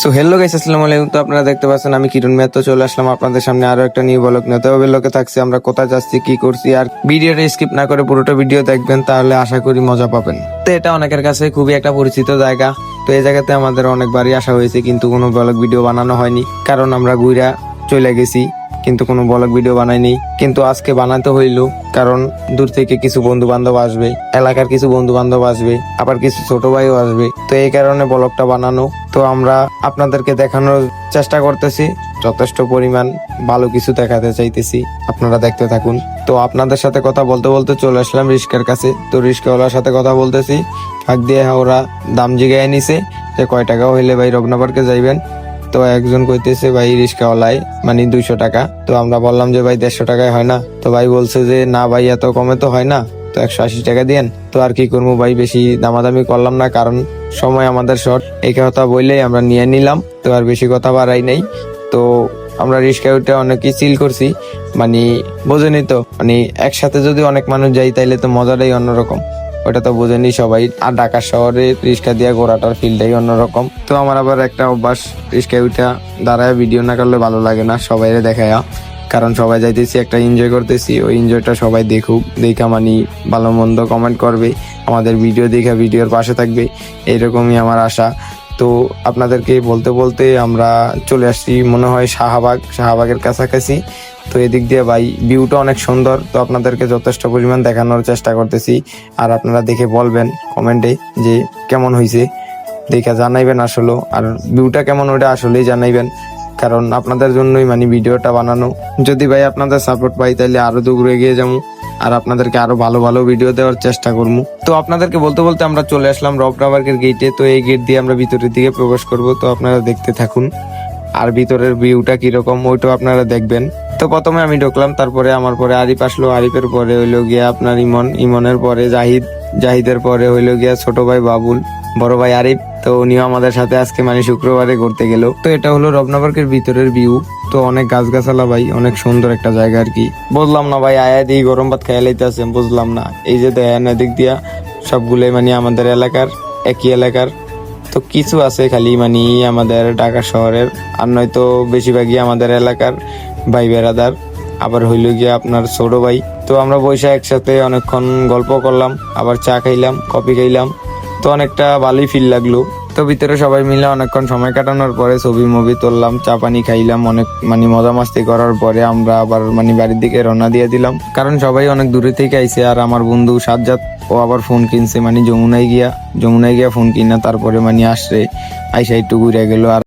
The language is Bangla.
সো হ্যালো গাইস, আসসালামু আলাইকুম। তো আপনারা দেখতে পাচ্ছেন আমি কিরণ মেয়াদ, তো চলে আসলাম আপনাদের সামনে আরো একটা নিউ ব্লগ নিয়ে। তবে ব্লগে থাকছে আমরা কোথায় যাচ্ছি, কি করছি, আর ভিডিওটা স্কিপ না করে পুরোটা ভিডিও দেখবেন, তাহলে আশা করি মজা পাবেন। তো এটা অনেকের কাছে খুবই একটা পরিচিত জায়গা। তো এই জায়গাতে আমাদের অনেকবারই আসা হয়েছে, কিন্তু কোনো ব্লগ ভিডিও বানানো হয়নি, কারণ আমরা ঘুরা চলে গেছি, কিন্তু কোনো ব্লগ ভিডিও বানাইনি। কিন্তু আজকে বানাতে হইলো, কারণ দূর থেকে কিছু বন্ধু বান্ধব আসবে, এলাকার কিছু বন্ধু বান্ধব আসবে, আবার কিছু ছোট ভাইও আসবে। তো এই কারণে ব্লগটা বানানো। তো আমরা আপনাদেরকে দেখানোর চেষ্টা করতেছি, যথেষ্ট পরিমাণ ভালো কিছু দেখাতে চাইতেছি, আপনারা দেখতে থাকুন। তো আপনাদের সাথে কথা বলতে বলতে চলে আসলাম রিস্কার কাছে। তো রিস্কাওয়ালার সাথে কথা বলতেছি, ফাঁক দিয়ে ওরা দাম জিগায় নিছে যে কয় টাকা হইলে ভাই রবনাপার্কে যাইবেন। তো একজন কইতেছে ভাই রিস্কাওয়ালায় মানে 200 টাকা। তো আমরা বললাম যে ভাই 150 টাকায় হয় না। তো ভাই বলছে যে না ভাই এত কমে তো হয় না, তো 180 টাকা দিয়েন। তো আর কি করবো ভাই, বেশি দামাদামি করলাম না, কারণ সময় আমাদের শর্ট। এই কথা বললেই আমরা নিয়ে নিলাম, তো আর বেশি কথা বাড়াই নাই। তো আমরা রিস্কায় উঠে অনেকই চিল করছি, মানে বোঝেনি তো, মানে একসাথে যদি অনেক মানুষ যাই তাইলে তো মজাটাই অন্যরকম, ওটা তো বোঝেনি সবাই। আর ঢাকা শহরে রিক্সা দিয়ে ঘোরাটার ফিলটাই অন্যরকম। তো আমার আবার একটা অভ্যাস, রিক্সায় উঠা দাঁড়ায় ভিডিও না করলে ভালো লাগে না সবাইরে দেখায়া, কারণ সবাই যাইতেছি একটা এনজয় করতেছি, ওই এনজয়টা সবাই দেখুক, দেখা মানে ভালো মন্দ কমেন্ট করবে, আমাদের ভিডিও দেখা ভিডিওর পাশে থাকবে, এইরকমই আমার আশা। তো আপনাদেরকে বলতে বলতে আমরা চলে আসছি মনে হয় শাহবাগের কাছাকাছি। তো এদিক দিয়ে ভাই ভিউটা অনেক সুন্দর, তো আপনাদেরকে যথেষ্ট পরিমাণ দেখানোর চেষ্টা করতেছি, আর আপনারা দেখে বলবেন কমেন্টে যে কেমন হয়েছে, দেখে জানাইবেন আসলে, আর ভিউটা কেমন ওটা আসলেই জানাইবেন, কারণ আপনাদের জন্যই মানে ভিডিওটা বানানো। যদি ভাই আপনাদের সাপোর্ট পাই তাহলে আরো দূর এগিয়ে যাবো, আর আপনাদেরকে আরো ভালো ভালো ভিডিও দেওয়ার চেষ্টা করবো। তো আপনাদেরকে বলতে বলতে আমরা চলে আসলাম রবনাপার্কের গেটে। তো এই গেট দিয়ে আমরা ভিতরের দিকে প্রবেশ করব, তো আপনারা দেখতে থাকুন, আর ভিতরের ভিউটা কিরকম ওইটাও আপনারা দেখবেন। তো প্রথমে আমি ঢুকলাম, তারপরে আমার পরে আরিফ আসলো, আরিফের পরে হইলো গিয়া আপনার ইমনের পরে জাহিদের পরে হইলো গিয়া ছোট ভাই বাবুল, বড় ভাই আরিফ। তো উনিও আমাদের সাথে আজকে মানে শুক্রবারে ঘুরতে গেল। তো এটা হলো রবনাপার্কের ভিতরের ভিউ। তো অনেক গাছগাছালা ভাই, অনেক সুন্দর একটা জায়গা আর কি। বুঝলাম না ভাই, আয়া দিয়ে গরম ভাত খাইয়া লাইতেছে, বুঝলাম না। এই যে দেখেন এদিক দিয়া সবগুলোই মানে আমাদের এলাকার, একই এলাকার। তো কিছু আছে খালি মানে আমাদের ঢাকা শহরের, আর নয়তো বেশিরভাগই আমাদের এলাকার ভাই বেড়াদার, আবার হইল গিয়ে আপনার ছোট ভাই। তো আমরা বসে একসাথে অনেকক্ষণ গল্প করলাম, আবার চা খাইলাম, কফি খাইলাম, তো অনেকটা ভালোই ফিল লাগলো। তো ভিতরে সবাই মিলে অনেকক্ষণ সময় কাটানোর পরে ছবি মুভি তুললাম, চা পানি খাইলাম, অনেক মানে মজা মাস্তি করার পরে আমরা আবার মানে বাড়ির দিকে রওনা দিয়ে দিলাম, কারণ সবাই অনেক দূরে থেকে আইছে। আর আমার বন্ধু সাজ্জাদ, ও আবার ফোন কিনছে, মানে যমুনায় গিয়া ফোন কিনা তারপরে মানে আসছে, আইসা একটু ঘুরে গেল। আর